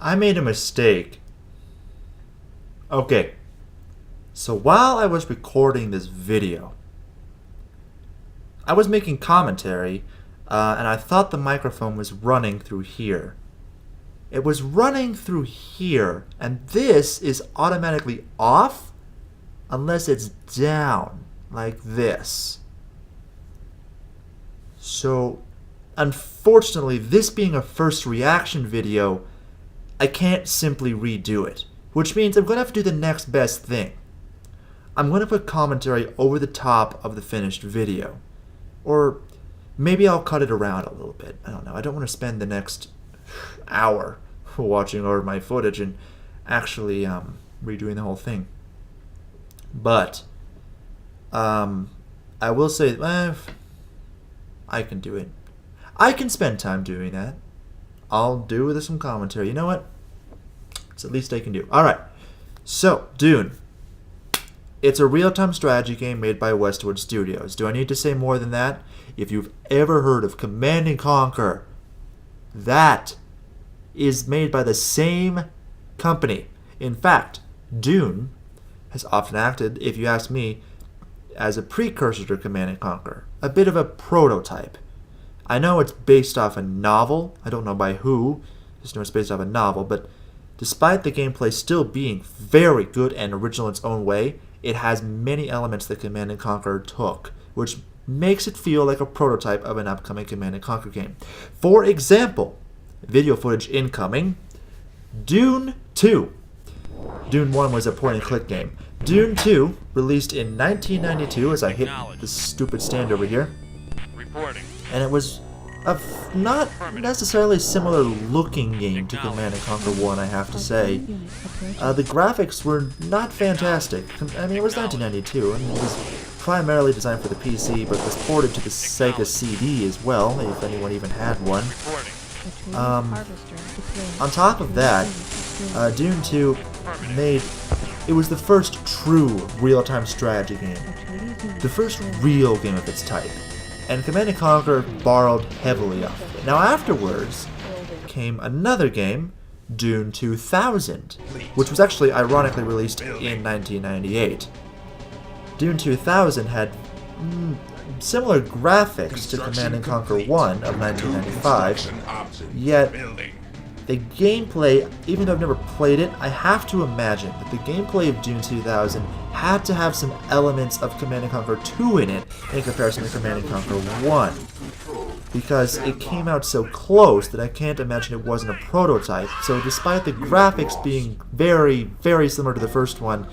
I made a mistake. Okay. So while I was recording this video, I was making commentary, and I thought the microphone was running through here. It was running through here, and this is automatically off unless it's down, like this. So, unfortunately, this being a first reaction video, I can't simply redo it, which means I'm going to have to do the next best thing. I'm going to put commentary over the top of the finished video. Or maybe I'll cut it around a little bit. I don't know. I don't want to spend the next hour watching over my footage and actually redoing the whole thing. But I will say, I can do it. I can spend time doing that. I'll do with some commentary. You know what? It's the least I can do. Alright. So, Dune. It's a real-time strategy game made by Westwood Studios. Do I need to say more than that? If you've ever heard of Command & Conquer, that is made by the same company. In fact, Dune has often acted, if you ask me, as a precursor to Command & Conquer. A bit of a prototype. I know it's based off a novel. I don't know by who. Just know it's based off a novel. But despite the gameplay still being very good and original in its own way, it has many elements that Command & Conquer took, which makes it feel like a prototype of an upcoming Command & Conquer game. For example, video footage incoming, Dune 2. Dune 1 was a point-and-click game. Dune 2, released in 1992, as I hit this stupid stand over here, and it was a not necessarily similar looking game to Command & Conquer 1, I have to say. The graphics were not fantastic. I mean, it was 1992, and it was primarily designed for the PC, but was ported to the Sega CD as well, if anyone even had one. On top of that, Dune 2 it was the first true real-time strategy game. The first real game of its type. And Command & Conquer borrowed heavily off of it. Now afterwards came another game, Dune 2000, which was actually ironically released in 1998. Dune 2000 had similar graphics to Command & Conquer 1 of 1995, yet the gameplay, even though I've never played it, I have to imagine that the gameplay of Dune 2000 had to have some elements of Command & Conquer 2 in it in comparison to Command & Conquer 1. Because it came out so close that I can't imagine it wasn't a prototype. So despite the graphics being very, very similar to the first one,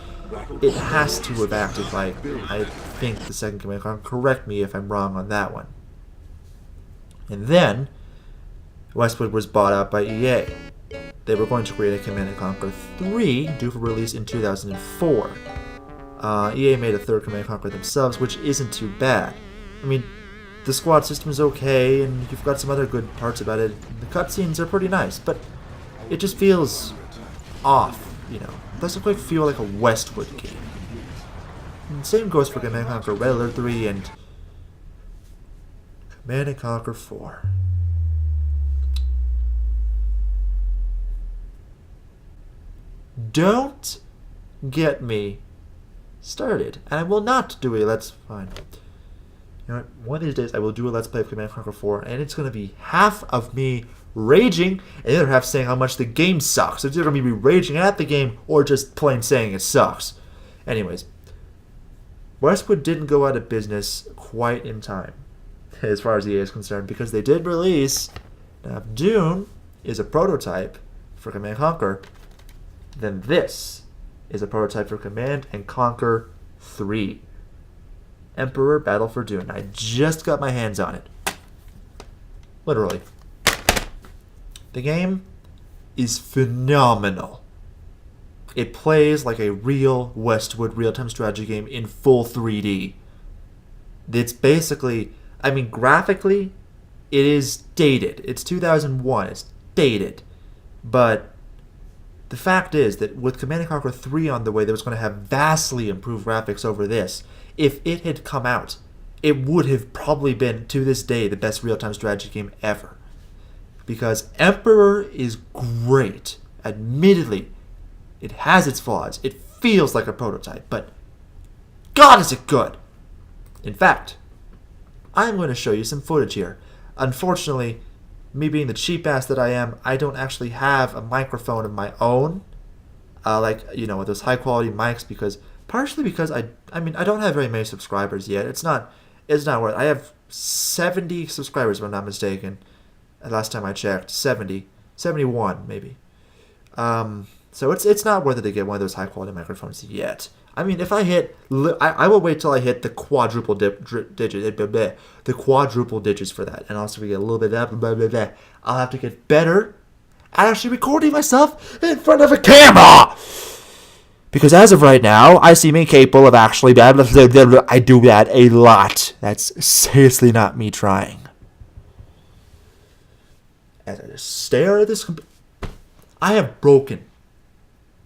it has to have acted like, I think, the second Command & Conquer. Correct me if I'm wrong on that one. And then Westwood was bought out by EA. They were going to create a Command & Conquer 3 due for release in 2004. EA made a third Command & Conquer themselves, which isn't too bad. I mean, the squad system is okay, and you've got some other good parts about it. The cutscenes are pretty nice, but it just feels off, you know. It doesn't quite feel like a Westwood game. And same goes for Command & Conquer Red Alert 3 and Command & Conquer 4. Don't get me started. And I will not do a Let's... Fine. You know what? One of these days I will do a Let's Play of Command & Conquer 4, and it's going to be half of me raging, and the other half saying how much the game sucks. It's either going to be raging at the game, or just plain saying it sucks. Anyways, Westwood didn't go out of business quite in time, as far as EA is concerned, because they did release... Now, if Dune is a prototype for Command & Conquer, then this is a prototype for Command & Conquer 3. Emperor Battle for Dune. I just got my hands on it. Literally. The game is phenomenal. It plays like a real Westwood real-time strategy game in full 3D. It's basically, I mean, graphically, it is dated. It's 2001. It's dated. But the fact is that with Command & Conquer 3 on the way, that was going to have vastly improved graphics over this. If it had come out, it would have probably been, to this day, the best real-time strategy game ever. Because Emperor is great Admittedly, it has its flaws. It feels like a prototype, but God, is it good! In fact, I'm going to show you some footage here. Unfortunately, me being the cheap ass that I am, I don't actually have a microphone of my own, with those high quality mics, partially because I don't have very many subscribers yet. It's not worth. I have 70 subscribers, if I'm not mistaken. Last time I checked, 71 maybe. So it's not worth it to get one of those high quality microphones yet. I mean, if I hit, I will wait till I hit the quadruple digits for that, and also we get a little bit of that. I'll have to get better at actually recording myself in front of a camera. Because as of right now, I seem incapable of actually. I do that a lot. That's seriously not me trying. As I just stare at this I have broken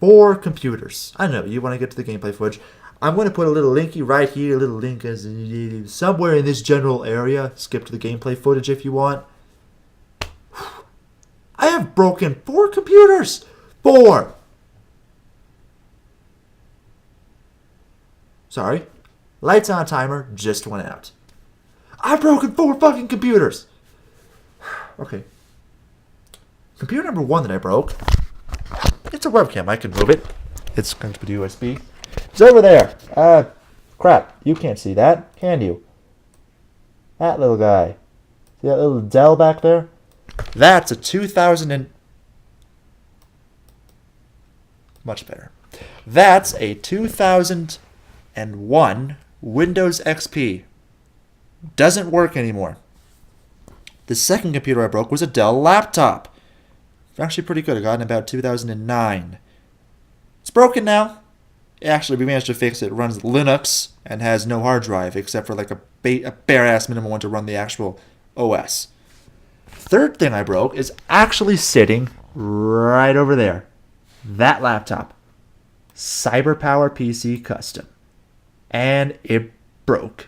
4 computers. I know, you want to get to the gameplay footage. I'm going to put a little linky right here, a little link somewhere in this general area. Skip to the gameplay footage if you want. I have broken 4 computers. 4. Sorry. Lights on timer just went out. I've broken 4 fucking computers. Okay. Computer number 1 that I broke. It's a webcam. I can move it. It's connected to USB. It's over there. Crap. You can't see that, can you? That little guy. See that little Dell back there? That's a 2000 and... Much better. That's a 2001 Windows XP. Doesn't work anymore. The second computer I broke was a Dell laptop. Actually pretty good. I got it in about 2009. It's broken now. Actually, we managed to fix it. It runs Linux and has no hard drive except for like a bare-ass minimum one to run the actual OS. Third thing I broke is actually sitting right over there. That laptop. CyberPower PC Custom. And it broke.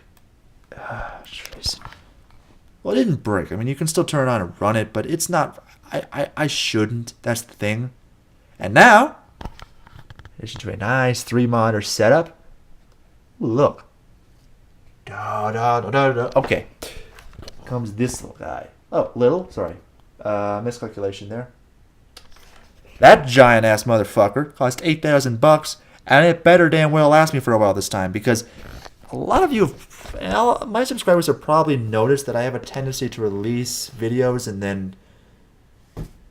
Well, it didn't break. I mean, you can still turn it on and run it, but it's not... I shouldn't. That's the thing. And now, this is a nice 3-monitor setup. Ooh, look. Okay. Comes this little guy. Oh, little? Sorry. Miscalculation there. That giant-ass motherfucker cost $8,000, and it better damn well last me for a while this time, because a lot of you, my subscribers have probably noticed that I have a tendency to release videos and then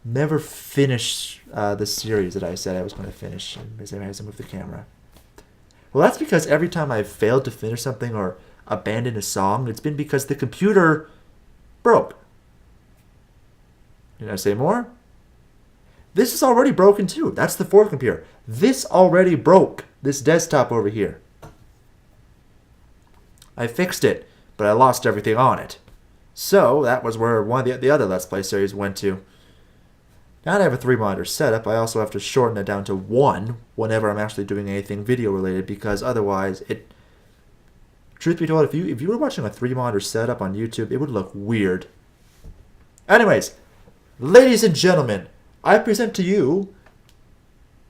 never finish the series that I said I was going to finish as I move the camera. Well, that's because every time I've failed to finish something or abandoned a song, it's been because the computer broke. Did I say more? This is already broken too. That's the 4th computer. This already broke. This desktop over here. I fixed it, but I lost everything on it. So that was where one of the other Let's Play series went to. Now that I have a 3-monitor setup, I also have to shorten it down to 1 whenever I'm actually doing anything video related, because otherwise it... Truth be told, if you were watching a 3-monitor setup on YouTube, it would look weird. Anyways, ladies and gentlemen, I present to you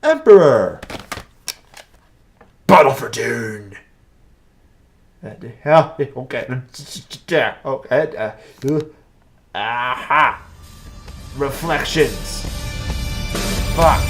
Emperor! Battle for Dune! Okay. Aha! Reflections. Fuck.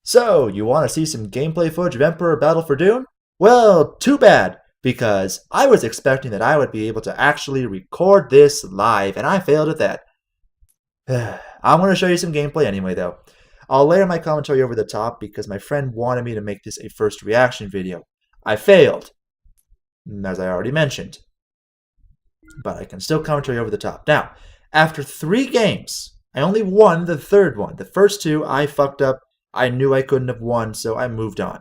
So, you want to see some gameplay footage of Emperor Battle for Dune? Well, too bad, because I was expecting that I would be able to actually record this live, and I failed at that. I'm going to show you some gameplay anyway, though. I'll layer my commentary over the top because my friend wanted me to make this a first reaction video. I failed, as I already mentioned. But I can still commentary over the top. Now, after 3 games, I only won the 3rd one. The first 2, I fucked up. I knew I couldn't have won, so I moved on.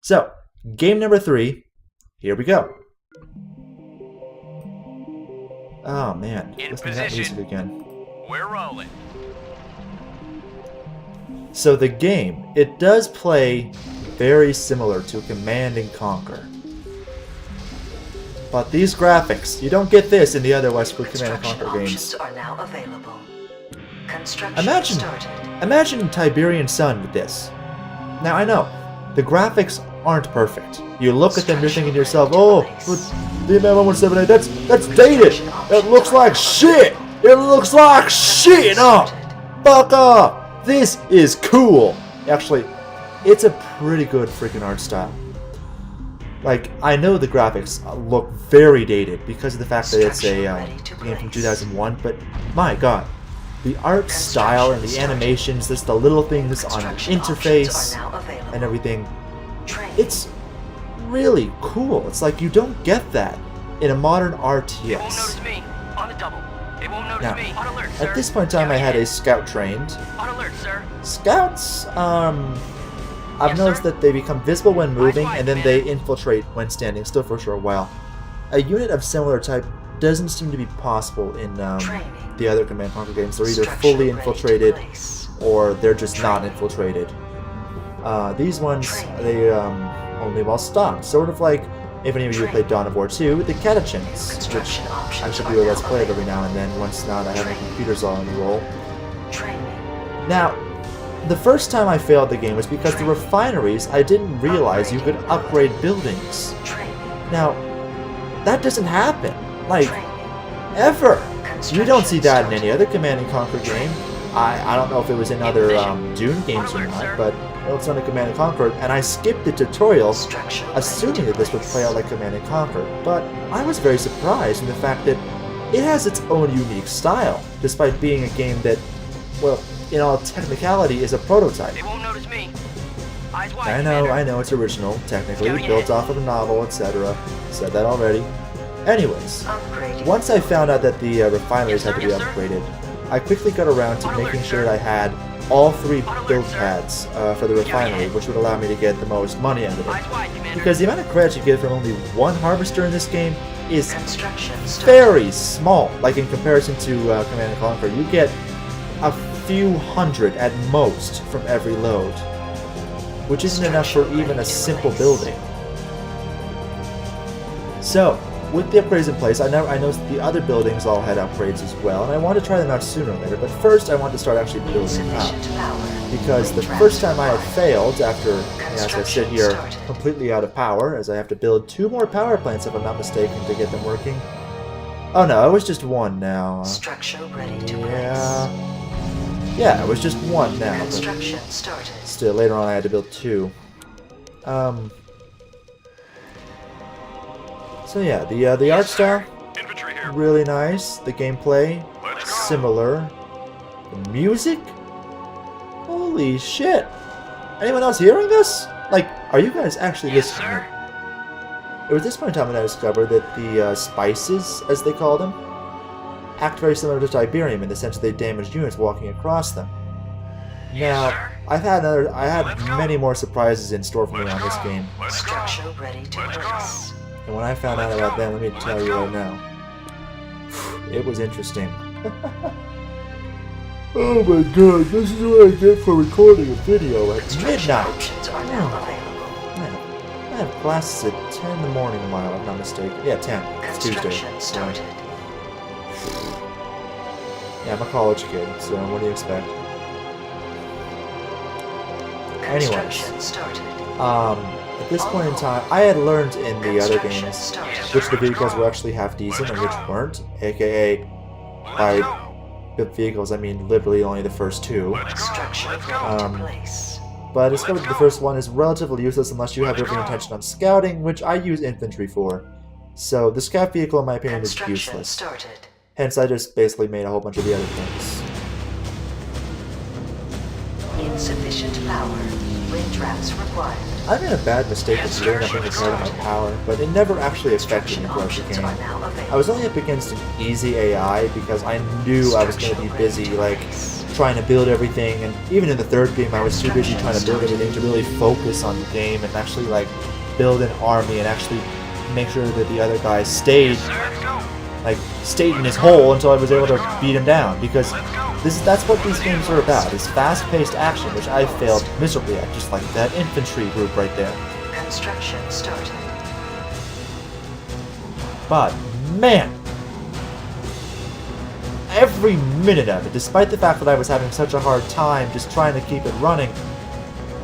So, game number 3, here we go. Oh man, In listen to that music position. again. We're rolling. So the game, it does play very similar to Command and Conquer. But these graphics, you don't get this in the other Westwood Command and Conquer games. Are now available. Construction started. Imagine Tiberian Sun with this. Now I know, the graphics aren't perfect. You look at them, you're thinking to yourself, oh, the MM178, that's dated! It looks like shit! It looks like shit! Oh, fuck off! This is cool! Actually, it's a pretty good freaking art style. Like, I know the graphics look very dated because of the fact that it's a game from 2001, but my god, the art style and the animations, just the little things on the interface and everything, it's really cool. It's like you don't get that in a modern RTS. They won't notice me. On the double. They won't notice Now, me. On alert, sir. at this point in time, I had a scout trained. On alert, sir. Scouts, I've Yes, noticed sir. that they become visible when moving, wide, and then Commander. they infiltrate when standing still for a short while. A unit of similar type doesn't seem to be possible in the other Command & Conquer games. They're either fully infiltrated, or they're just not infiltrated. These ones, they only while stopped. Sort of like, if any of you played Dawn of War 2, the Catachans, which I should do a Let's Play every now and then, once now that I have my computers all on the roll. Now, the first time I failed the game was because the refineries, I didn't realize you could upgrade buildings. Now, that doesn't happen. Like, ever. You don't see that in any other Command & Conquer game. I don't know if it was in other Dune games or not, but it's on a Command & Conquer, and I skipped the tutorial assuming that this would play out like Command & Conquer, but I was very surprised in the fact that it has its own unique style, despite being a game that, well, in all technicality, is a prototype. They won't notice me. Eyes wide, I know it's original, technically, built off of a novel, etc. Said that already. Anyways, once I found out that the refineries had to be upgraded, I quickly got around to making sure that I had all 3 build pads for the refinery, which would allow me to get the most money out of Eyes it. wide, Commander. Because the amount of credits you get from only one harvester in this game is very small. Like in comparison to Command & Conquer, you get a few hundred at most from every load, which isn't enough for even a simple building. So, with the upgrades in place, I noticed that the other buildings all had upgrades as well, and I wanted to try them out sooner or later, but first I wanted to start actually building them out. Because the first time I had failed, after, as I sit here completely out of power, as I have to build 2 more power plants if I'm not mistaken to get them working. Oh no, it was just 1 now. Structure ready to Yeah, it was just 1 now, but Construction started. still, later on I had to build 2. So yeah, the art style, Infantry here. really nice. The gameplay, Let's go. similar. The music? Holy shit! Anyone else hearing this? Like, are you guys actually Yes, listening? sir. It was this point in time that I discovered that the spices, as they call them, act very similar to Tiberium in the sense that they damage units walking across them. Now, sir. I had many more surprises in store for me on this game, Let's go. Structure ready to place. and when I found out about them, let me tell you right now, it was interesting. Oh my god, this is what I get for recording a video at midnight! Options are now available. I have classes at 10 in the morning tomorrow, if I'm not mistaken. Yeah, 10. It's Tuesday. Construction started. Yeah, I'm a college kid, so what do you expect? Anyways, Construction started. at this point in time, I had learned in the other games which the vehicles were actually half decent and which weren't, aka by the vehicles I mean literally only the first 2. Structure ready to place. But I discovered that the first one is relatively useless unless you have every intention on scouting, which I use infantry for. So the scout vehicle in my opinion is Construction useless. started. Hence I just basically made a whole bunch of the other things. Insufficient power. Wind traps required. I made a bad mistake of blowing up any part of my power, but it never actually affected Construction me throughout the options game. are now available. I was only up against an easy AI because I knew I was going to be busy, like, trying to build everything, and even in the third game I was too busy trying to build everything to really focus on the game and actually, like, build an army and actually make sure that the other guys stayed Sir, let's go. like stayed in his hole until I was able to beat him down, because that's what these games are about, is fast-paced action, which I failed miserably at, just like that infantry group right there. Construction started. But, man, every minute of it, despite the fact that I was having such a hard time just trying to keep it running,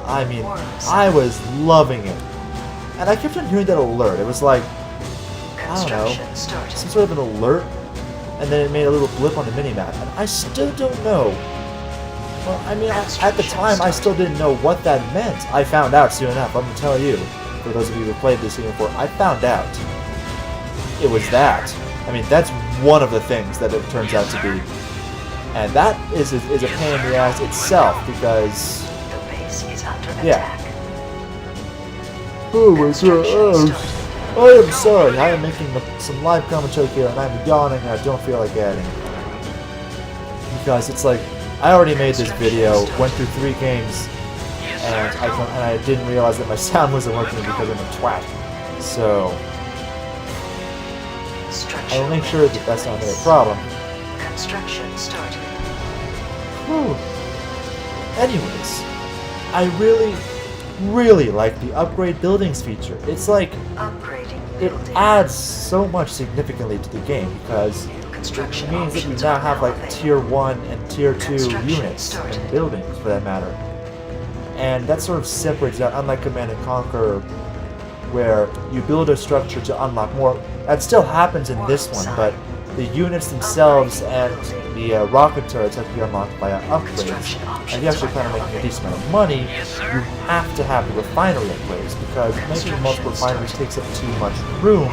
I mean, I was loving it. And I kept on hearing that alert. It was like, I don't know, some sort of an alert, and then it made a little blip on the minimap, and I still don't know. Well, I mean, at the time, I still didn't know what that meant. I found out soon enough, let me tell you, for those of you who played this game before, I found out. It was that. I mean, that's one of the things that it turns out to be. And that is a pain in the ass itself, because... The base is under Yeah. attack. Oh my god, I am sorry, I am making some live commentary here, and I'm yawning, and I don't feel like adding. Because it's like, I already made this video, went through 3 games, and I didn't realize that my sound wasn't working because I'm a twat. So... I will make sure that that's not a problem. Construction started. Whew. Anyways, I really like the upgrade buildings feature. It's like, Upgrading it building. adds so much significantly to the game, because Construction it means that you options now are have like available. tier 1 and tier 2 Construction units started. and buildings, for that matter. And that sort of separates out, unlike Command & Conquer, where you build a structure to unlock more. That still happens in this one, but the units themselves and the rocket turrets have to be unlocked via upgrades. And if you actually plan on making a decent amount of money, you have to have the refinery upgrades, because making multiple refineries takes up too much room,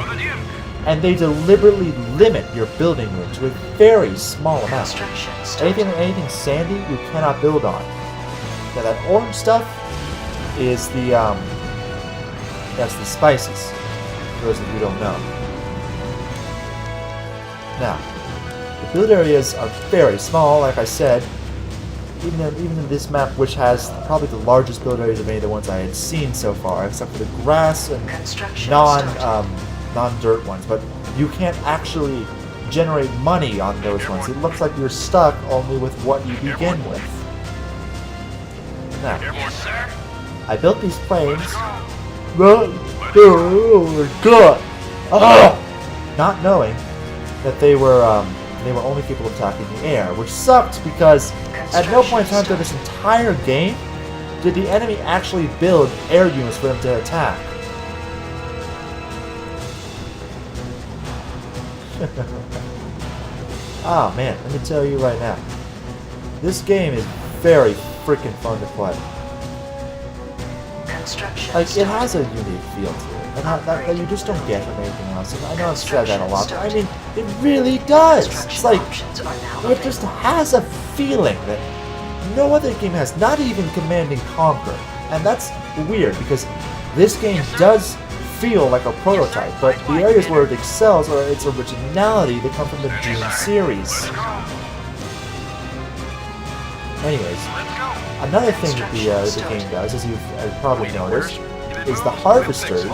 and they deliberately limit your building room to a very small amount. Construction started. Anything sandy you cannot build on. Now that orange stuff is the that's the spices, for those of you who don't know. Now, the build areas are very small, like I said. Even in this map, which has probably the largest build areas of any of the ones I had seen so far, except for the grass and Construction non-dirt ones. But you can't actually generate money on those ones. It looks like you're stuck only with what you begin with. Now, Airborne, sir. I built these planes. Oh my god! Oh! Not knowing that they were only capable of attacking the air, which sucked because at no point in time through this entire game did the enemy actually build air units for them to attack. Ah man, let me tell you right now, this game is very freaking fun to play. Construction Like, it started. has a unique feel to it, and that you just don't get from anything else. And I know I've said that a lot, but I mean, it really does. It's Construction like, options are now it just has a feeling that no other game has, not even Command & Conquer. And that's weird, because this game does feel like a prototype, but the areas where it excels are its originality that come from the Dune series. Anyways, another thing that the game does, as you've probably noticed, is the harvesters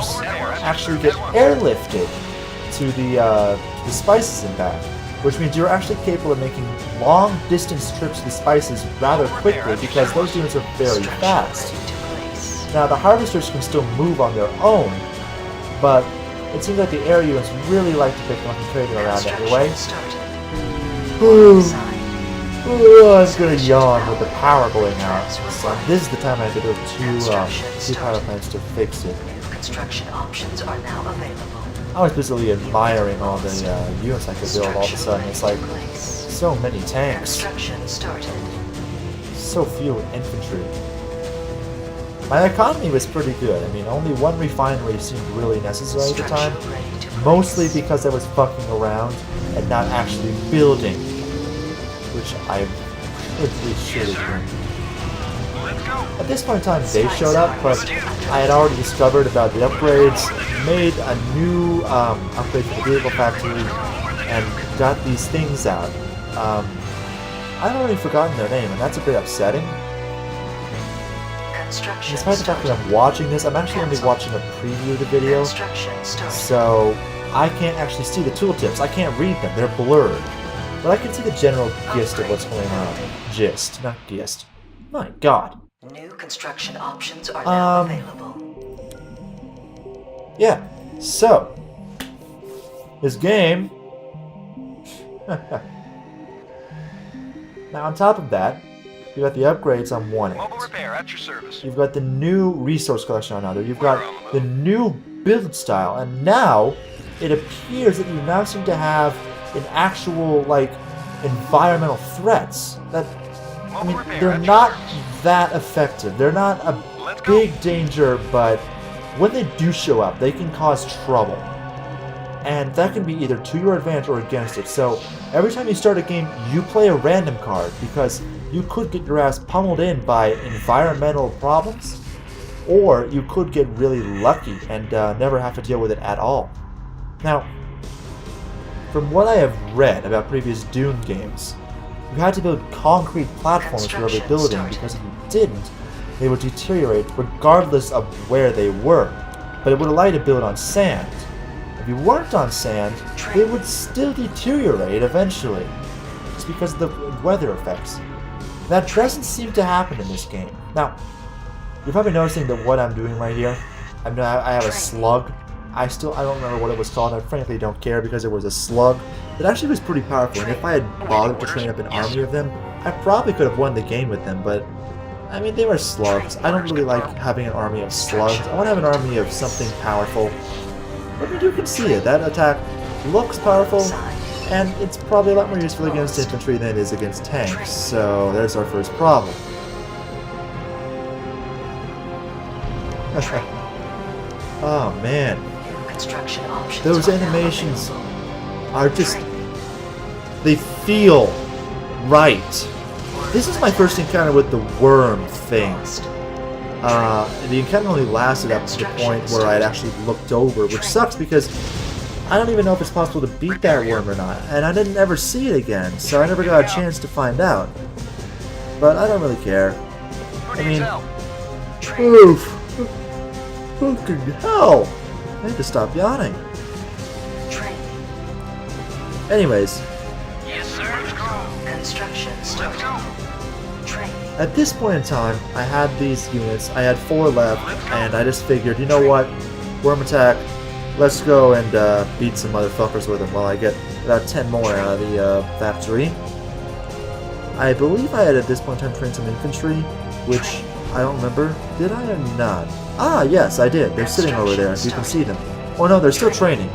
actually get airlifted to the spices and back, which means you're actually capable of making long-distance trips to the spices rather quickly, because those units are very fast. Now, the harvesters can still move on their own, but it seems like the air units really like to pick them up and carry them around anyway. Oh, I was gonna yawn with the power going out. So this is the time I had to build two power plants to fix it. Construction options are now available. I was busily admiring all the units I could build. All of a sudden, it's like so many tanks, Construction started. so few infantry. My economy was pretty good. I mean, only one refinery seemed really necessary at the time, Structure ready to mostly place. because I was fucking around and not actually building, which I really should have done. Let's go. At this point in time, they showed up, but I had already discovered about the upgrades, made a new upgrade for the vehicle factory, and got these things out. I've already forgotten their name, and that's a bit upsetting. Construction Despite the fact that I'm watching this, I'm actually only watching a preview of the video, Construction started. so I can't actually see the tooltips. I can't read them. They're blurred. But I can see the general gist of what's going on. Gist, not gist. My god. New construction options are now available. Yeah, so this game. Now on top of that, you got the upgrades on one end. Mobile repair at your service. You've got the new resource collection on another. You've got the new build style, and now it appears that you now seem to have an actual like environmental threats that. I mean, they're not that effective. They're not a big danger, but when they do show up, they can cause trouble. And that can be either to your advantage or against it. So every time you start a game, you play a random card because you could get your ass pummeled in by environmental problems, or you could get really lucky and never have to deal with it at all. Now, from what I have read about previous Dune games, you had to build concrete platforms for every building because if you didn't, they would deteriorate regardless of where they were. But it would allow you to build on sand. If you weren't on sand, they would still deteriorate eventually, just because of the weather effects. That doesn't seem to happen in this game. Now, you're probably noticing that what I'm doing right here, I have a slug. I don't remember what it was called. I frankly don't care because it was a slug. It actually was pretty powerful, and if I had bothered to train up an army of them, I probably could have won the game with them, but I mean, they were slugs. I don't really like having an army of slugs. I want to have an army of something powerful. I mean, you can see it. That attack looks powerful, and it's probably a lot more useful against infantry than it is against tanks, so there's our first problem. Oh man. Those animations are just... they feel right. This is my first encounter with the worm thing. The encounter only lasted up to the point where I had actually looked over, which sucks because I don't even know if it's possible to beat that worm or not, and I didn't ever see it again, so I never got a chance to find out. But I don't really care. I mean, oof, fucking hell! I had to stop yawning. Anyways, Yes, sir. Let's go. Construction started. Training. at this point in time, I had these units, I had 4 left, and I just figured, you know what, worm attack, let's go and beat some motherfuckers with them while I get about 10 more out of the factory. I believe I had at this point in time trained some infantry, which I don't remember, did I or not? Ah, yes, I did, they're sitting over there, you can see them. Oh no, they're still training.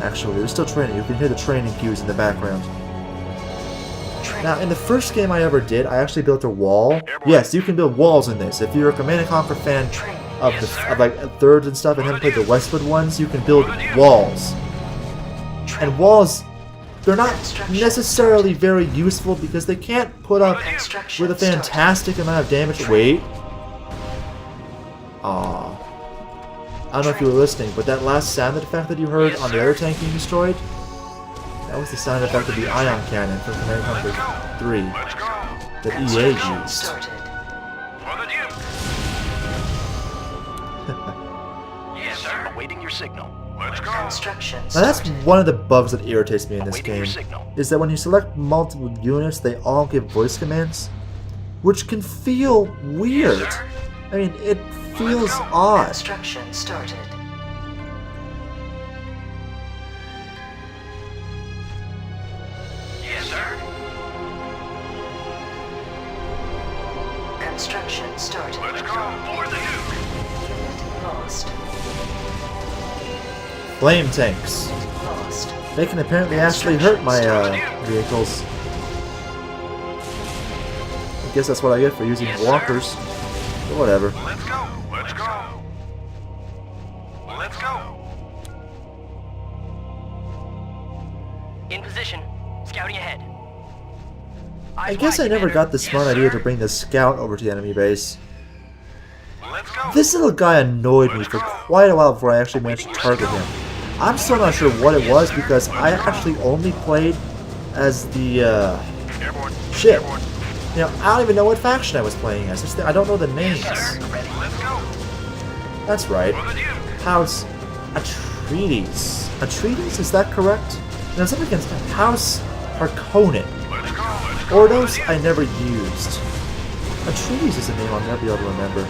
Actually, they're still training, you can hear the training cues in the background. Now, in the first game I ever did, I actually built a wall. Yes, you can build walls in this. If you're a Command & Conquer fan of like thirds and stuff and haven't played the Westwood ones, you can build walls. And walls, they're not necessarily very useful because they can't put up with a fantastic amount of damage. Wait. Aww. I don't know if you were listening, but that last sound effect that you heard on the other tank you destroyed, that was the sound effect of the ion cannon from Command & Conquer 3 that EA used. For the Duke. Yes, sir. Awaiting your signal. Let's go. Construction Now that's started. one of the bugs that irritates me in this Awaiting your game, signal. is that when you select multiple units, they all give voice commands, which can feel weird. Yes, sir. I mean, it feels odd. Construction started. Yes, sir. Construction started. Let's go. For the Duke. Unit lost. Flame tanks. Lost. They can apparently actually hurt my vehicles. I guess that's what I get for using walkers. But whatever. Let's go. Let's go. Let's go. In position. Scouting ahead. I guess I never got the smart idea to bring the scout over to the enemy base. Let's go. This little guy annoyed me for quite a while before I actually managed to target him. I'm still not sure what it was because I actually only played as the Airborne. ship. Airborne. You know, I don't even know what faction I was playing as. I don't know the names. Yes, sir. Ready. Let's go. That's right. For the Duke. House Atreides. Atreides, is that correct? No, it's up against House Harkonnen. Let's go. Let's go. Ordos I never used. Atreides is a name I'll never be able to remember.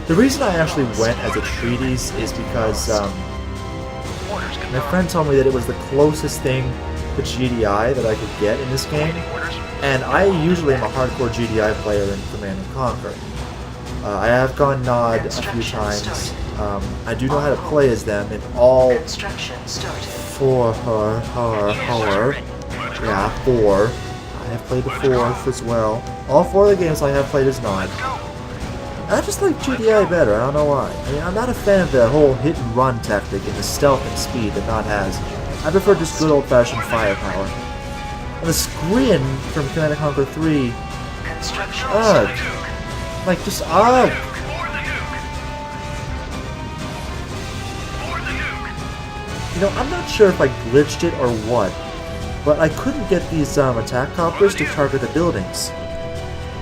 The reason I actually went as Atreides is because Orders my confirmed. friend told me that it was the closest thing to GDI that I could get in this game, Awaiting orders. and I usually am a hardcore GDI player in Command & Conquer. I have gone Nod a few times. I do know how to play as them in all Construction started. four. Yeah, 4. I have played the 4th as well. All 4 of the games I have played as Nod. Let's go. I just like GDI better, I don't know why. I mean, I'm not a fan of the whole hit and run tactic and the stealth and speed that Nod has. I prefer just good old-fashioned firepower. And the screen from Command & Conquer 3, Construction ugh. started. Like, just ugh. For the nuke. For the nuke. You know, I'm not sure if I glitched it or what, but I couldn't get these attack copters to target the buildings.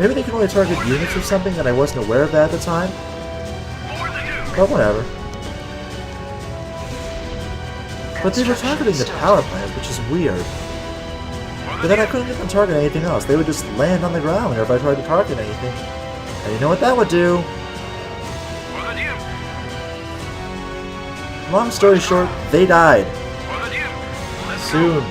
Maybe they can only target units or something and I wasn't aware of that at the time, For the nuke. but whatever. But they were targeting the power plant, which is weird. But then I couldn't get them to target anything else. They would just land on the ground whenever I tried to target anything. And you know what that would do? For the nuke. Long story short, they died. For the nuke. Let's Soon.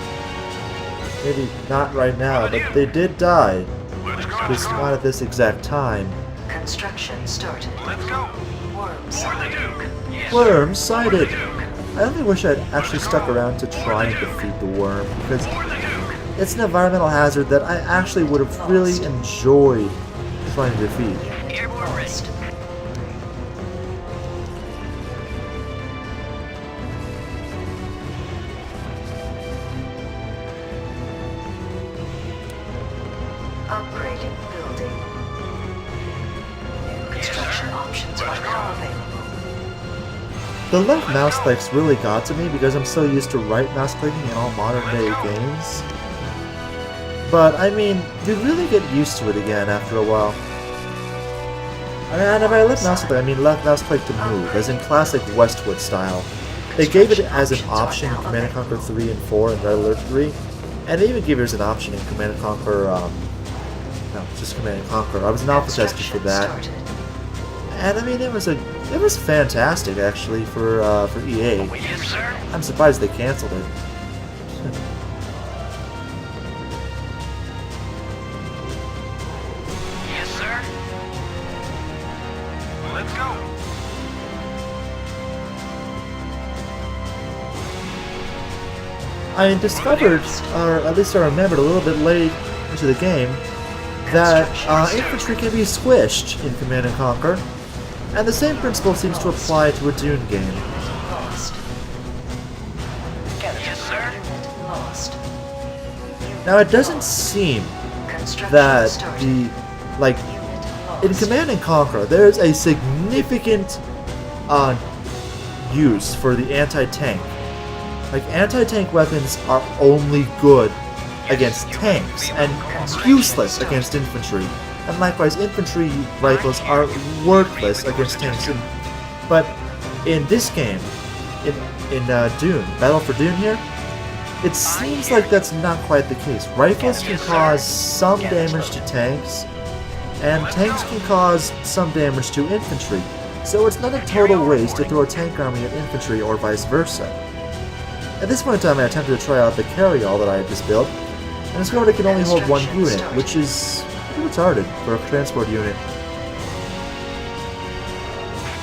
Maybe not right now, but they did die. go. Let's go. Just not at this exact time. Construction started. Let's go. Worms. For the nuke. Yes. Worm sighted! I only wish I'd actually stuck around to try and defeat the worm, because For the nuke. it's an environmental hazard that I actually would have really enjoyed trying to defeat. Airborne ready. Lost. Upgrading building. Construction options are now available. The left mouse clicks really got to me because I'm so used to right mouse clicking in all modern day games. But, I mean, you really get used to it again after a while. I mean, and by left mouse click, I mean left mouse click to move, as in classic Westwood style. They gave it as an option in Command & Conquer 3 and 4 and Red Alert 3, and they even gave it as an option in Command & Conquer, no, just Command & Conquer. I was an alpha tester for Construction that. started. And I mean, it was fantastic actually for EA. Yes, sir. I'm surprised they canceled it. Yes, sir. Let's go. I discovered, or at least I remembered a little bit late into the game, that infantry can be squished in Command & Conquer, and the same principle seems to apply to a Dune game. Lost. Yes, sir. Unit lost. Now it doesn't seem Construction that started. the, like, Unit in lost. Command & Conquer, there's a significant use for the anti-tank. Like, anti-tank weapons are only good against tanks and useless against infantry. And likewise, infantry rifles are worthless against tanks. But in this game, in Dune, Battle for Dune here, it seems like that's not quite the case. Rifles can cause some damage to tanks, and tanks can cause some damage to infantry. So it's not a total waste to throw a tank army at infantry or vice versa. At this point in time, I attempted to try out the carry-all that I had just built, and discovered it can only hold one unit, which is pretty retarded for a transport unit.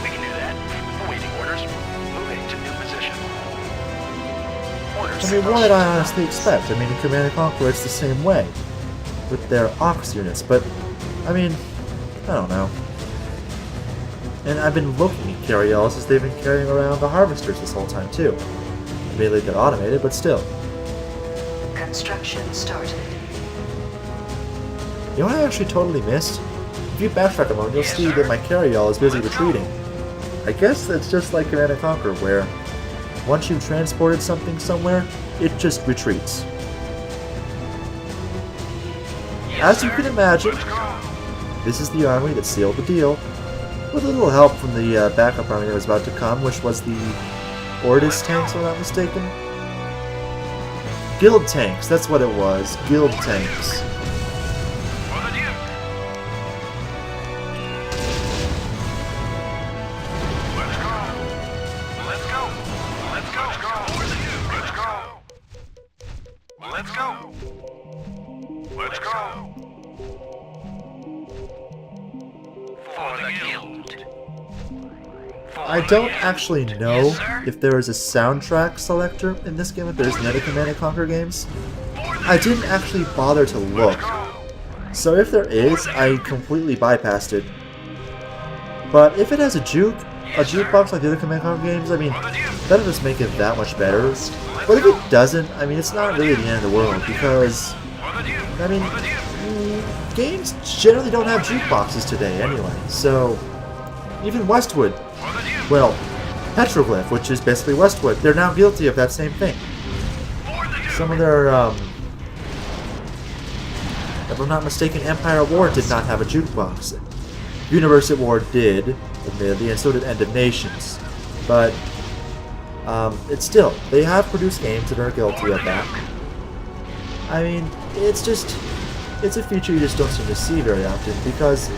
We can do that. Awaiting orders. Moving to new position. Orders. I mean, what did I honestly expect? I mean, in Command & Conquer, it's the same way, with their Ox units, but, I mean, I don't know. And I've been looking at carry-alls as they've been carrying around the harvesters this whole time, too. Admittedly, they're automated, but still. Construction started. You know what I actually totally missed? If you backtrack a moment, you'll see that my carry-all is busy retreating. I guess that's just like Command & Conquer, where once you've transported something somewhere, it just retreats. As you can imagine, Let's go. this is the army that sealed the deal, with a little help from the backup army that was about to come, which was the Ortis tanks, if I'm not mistaken. Guild tanks, that's what it was. Guild tanks. For the Duke. Let's go. Let's go. Let's go. For the Duke. Let's go. Let's go. Let's go. For the Guild. I don't actually know if there is a soundtrack selector in this game, if there's any Command & Conquer games. I didn't actually bother to look. So if there is, I completely bypassed it. But if it has a jukebox like the other Command & Conquer games, I mean, that'll just make it that much better. But if it doesn't, I mean, it's not really the end of the world, because, I mean, games generally don't have jukeboxes today anyway, so even Westwood, well, Petroglyph, which is basically Westwood, they're now guilty of that same thing. Some of their, if I'm not mistaken, Empire at War did not have a jukebox. Universe at War did, admittedly, and so did End of Nations. But, it's still, they have produced games that are guilty of that. I mean, it's just, it's a feature you just don't seem to see very often, because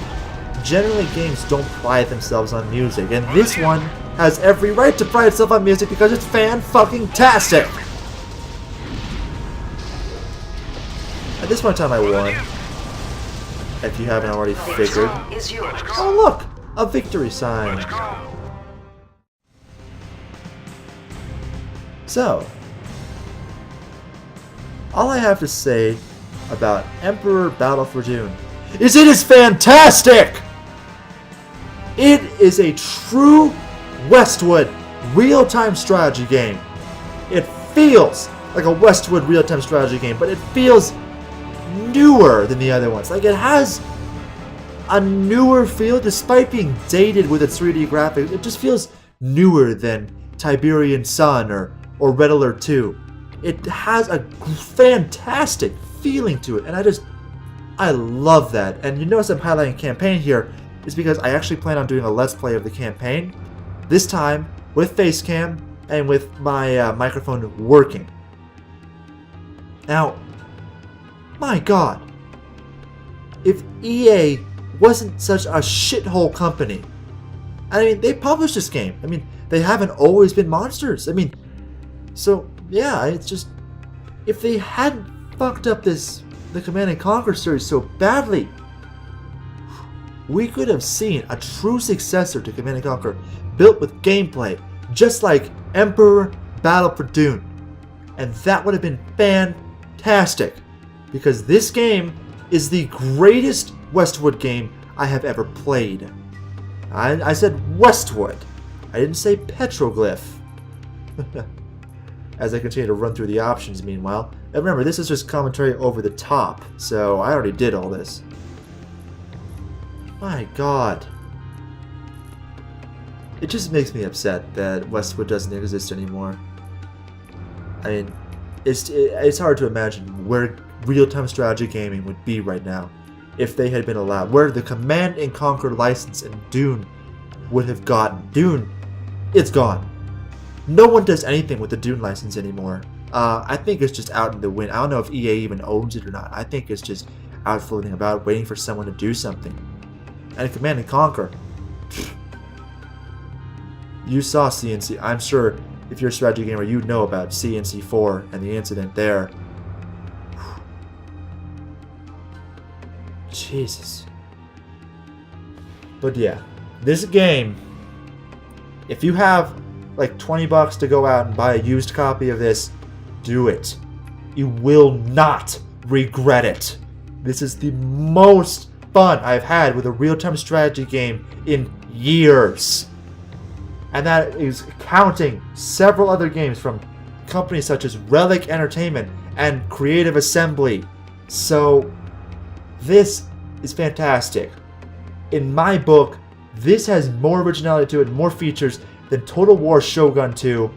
generally games don't pride themselves on music, and this one has every right to pride itself on music because it's fan-fucking-tastic! At this point in time I won, if you haven't already figured. Is yours. Oh look! A victory sign! So, all I have to say about Emperor Battle for Dune is it is fantastic! It is a true Westwood real-time strategy game. It feels like a Westwood real-time strategy game, but it feels newer than the other ones. Like, it has a newer feel despite being dated with its 3D graphics. It just feels newer than Tiberian Sun or Red Alert 2. It has a fantastic feeling to it, and I love that. And you notice I'm highlighting campaign here is because I actually plan on doing a Let's Play of the campaign, this time with Facecam and with my microphone working. Now, my god, if EA wasn't such a shithole company, I mean, they published this game. I mean, they haven't always been monsters. I mean, so yeah, it's just, if they hadn't fucked up the Command & Conquer series so badly, we could have seen a true successor to Command & Conquer built with gameplay, just like Emperor Battle for Dune. And that would have been fantastic, because this game is the greatest Westwood game I have ever played. I said Westwood. I didn't say Petroglyph. As I continue to run through the options meanwhile. And remember, this is just commentary over the top, so I already did all this. My god. It just makes me upset that Westwood doesn't exist anymore. I mean, it's hard to imagine where real-time strategy gaming would be right now if they had been allowed. Where the Command & Conquer license and Dune would have gotten. Dune, it's gone. No one does anything with the Dune license anymore. I think it's just out in the wind. I don't know if EA even owns it or not. I think it's just out floating about, waiting for someone to do something. And Command & Conquer, you saw CNC. I'm sure if you're a strategy gamer, you know about CNC4 and the incident there. Jesus. But yeah, this game, if you have like $20 to go out and buy a used copy of this, do it. You will not regret it. This is the most fun I've had with a real-time strategy game in years. And that is counting several other games from companies such as Relic Entertainment and Creative Assembly. So, this is fantastic. In my book, this has more originality to it, more features than Total War Shogun 2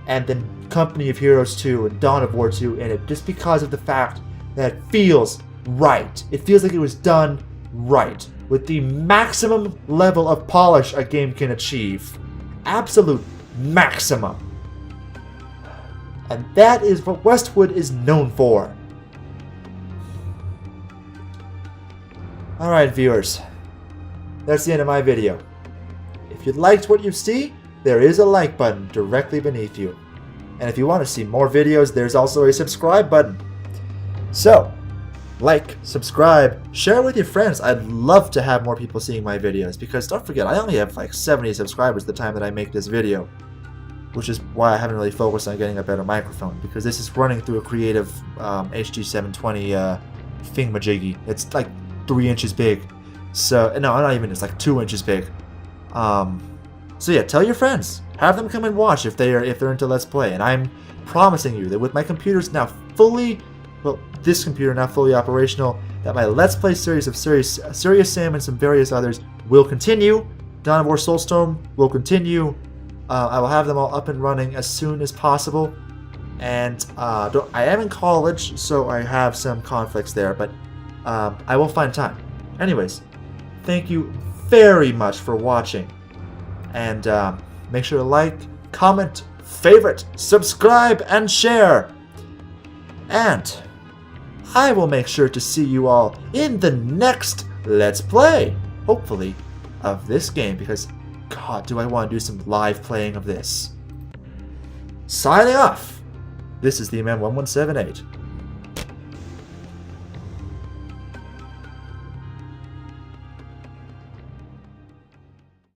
and then Company of Heroes 2 and Dawn of War 2 in it, just because of the fact that it feels right. It feels like it was done right, with the maximum level of polish a game can achieve. Absolute maximum. And that is what Westwood is known for. Alright, viewers. That's the end of my video. If you liked what you see, there is a like button directly beneath you. And if you want to see more videos, there's also a subscribe button. So, like, subscribe, share with your friends. I'd love to have more people seeing my videos, because don't forget, I only have like 70 subscribers the time that I make this video. Which is why I haven't really focused on getting a better microphone, because this is running through a Creative HG720 thingamajiggy. It's like 3 inches big. So, no, not even, it's like 2 inches big. So yeah, tell your friends. Have them come and watch if they're into Let's Play. And I'm promising you that with my computers now fully, well, this computer now fully operational, that my Let's Play series of Serious Sam and some various others will continue. Dawn of War Soulstorm will continue. I will have them all up and running as soon as possible. And I am in college, so I have some conflicts there, but I will find time. Anyways, thank you very much for watching. And make sure to like, comment, favorite, subscribe, and share. And I will make sure to see you all in the next Let's Play, hopefully, of this game, because God, do I want to do some live playing of this. Signing off, this is the Man1178.